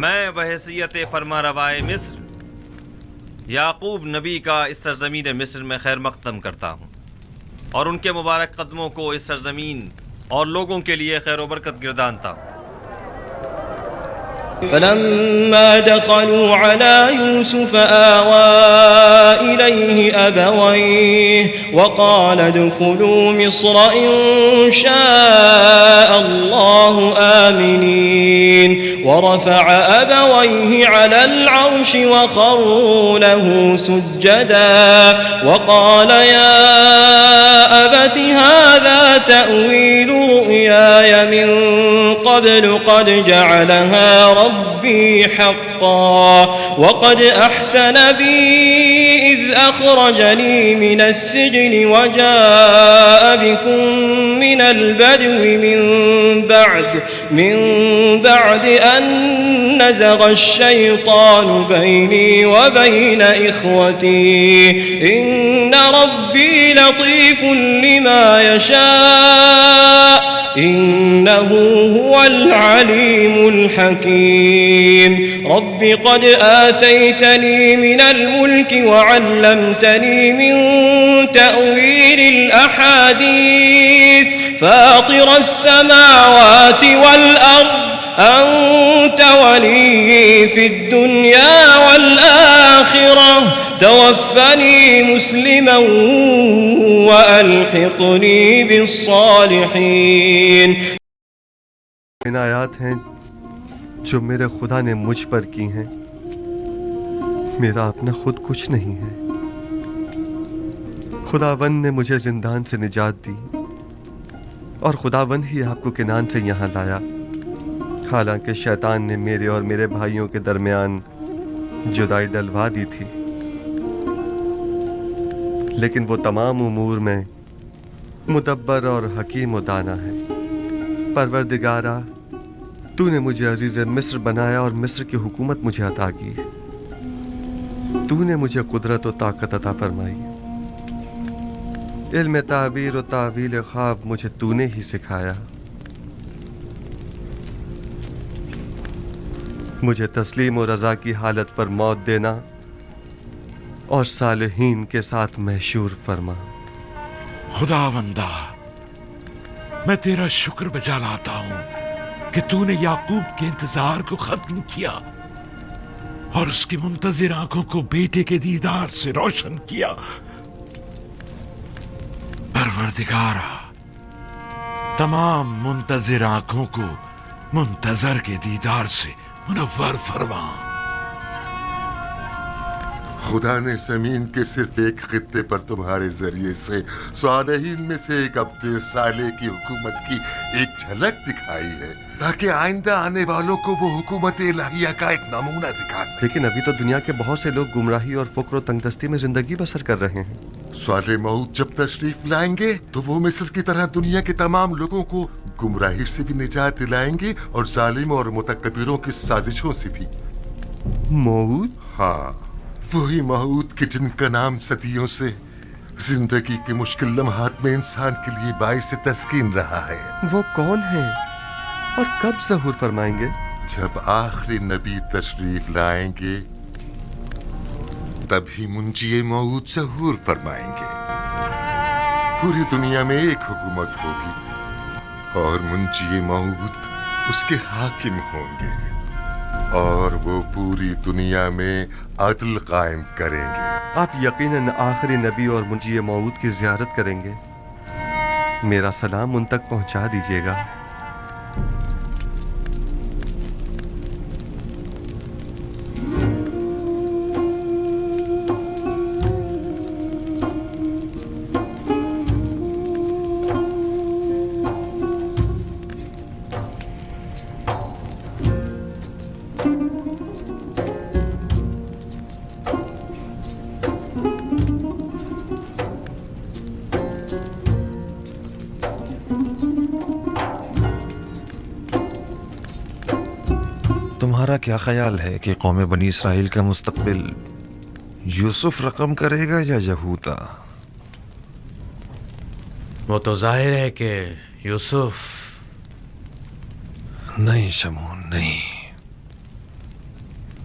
میں بحیثیت فرما روائے مصر یعقوب نبی کا اس سرزمین مصر میں خیر مقدم کرتا ہوں اور ان کے مبارک قدموں کو اس سرزمین اور لوگوں کے لیے خیر و برکت گردانتا ہوں۔ فلما دخلوا على يوسف آوى إليه أبويه وقال ادخلوا مصر إن شاء الله آمنين ورفع أبويه على العرش وخروا له سجدا وقال يا أبت هذا تأويل رؤياي من قبل قد جعلها ربي حقا وقد أحسن بي إذ أخرجني من السجن وجاء بكم من البدو من بعد أن نزغ الشيطان بيني وبين إخوتي إن ربي لطيف لما يشاء إنه هو العليم الحكيم رب قد آتيتني من الملك وعلمتني من تأويل الأحاديث فاطر السماوات والأرض أنت ولي في الدنيا والآخرة توفني مسلما وألحقني بالصالحين۔ عنایات ہیں جو میرے خدا نے مجھ پر کی ہیں، میرا اپنا خود کچھ نہیں ہے۔ خداوند نے مجھے زندان سے نجات دی اور خداوند ہی آپ کو کنعان سے یہاں لایا، حالانکہ شیطان نے میرے اور میرے بھائیوں کے درمیان جدائی ڈلوا دی تھی، لیکن وہ تمام امور میں مدبر اور حکیم و دانا ہے۔ پروردگارا، تو نے مجھے عزیز مصر بنایا اور مصر کی حکومت مجھے عطا کی۔ تو نے مجھے قدرت و طاقت عطا فرمائی۔ علم تعبیر و تعویل خواب مجھے تو نے ہی سکھایا۔ مجھے تسلیم و رضا کی حالت پر موت دینا اور صالحین کے ساتھ محشور فرما۔ خداوندا، میں تیرا شکر بجا لاتا ہوں کہ تو نے یعقوب کے انتظار کو ختم کیا اور اس کی منتظر آنکھوں کو بیٹے کے دیدار سے روشن کیا۔ پروردگارا، تمام منتظر آنکھوں کو منتظر کے دیدار سے منور فرما۔ خدا نے زمین کے صرف ایک خطے پر تمہارے ذریعے سے صالحین میں سے ایک عبد صالح کی حکومت کی ایک جھلک دکھائی ہے، تاکہ آئندہ آنے والوں کو وہ حکومت الہیہ کا ایک نمونہ دکھا سکے۔ لیکن ابھی تو دنیا کے بہت سے لوگ گمراہی اور فقر و تنگ دستی میں زندگی بسر کر رہے ہیں۔ صالح موعود جب تشریف لائیں گے تو وہ مصر کی طرح دنیا کے تمام لوگوں کو گمراہی سے بھی نجات دلائیں گے اور ظالموں اور متکبروں کی سازشوں سے بھی۔ موعود؟ ہاں، وہی موعود کہ جن کا نام صدیوں سے زندگی کے مشکل لمحات میں انسان کے لیے باعث تسکین رہا ہے۔ وہ کون ہیں اور کب ظہور فرمائیں گے؟ جب آخری نبی تشریف لائیں گے تبھی منجی موعود ظہور فرمائیں گے۔ پوری دنیا میں ایک حکومت ہوگی اور منجی موعود اس کے حاکم ہوں گے اور وہ پوری دنیا میں عدل قائم کریں گے۔ آپ یقیناً آخری نبی اور منجی موعود کی زیارت کریں گے۔ میرا سلام ان تک پہنچا دیجیے گا۔ تمہارا کیا خیال ہے کہ قوم بنی اسرائیل کا مستقبل یوسف رقم کرے گا یا یہودا؟ وہ تو ظاہر ہے کہ یوسف۔ نہیں شمعون، نہیں،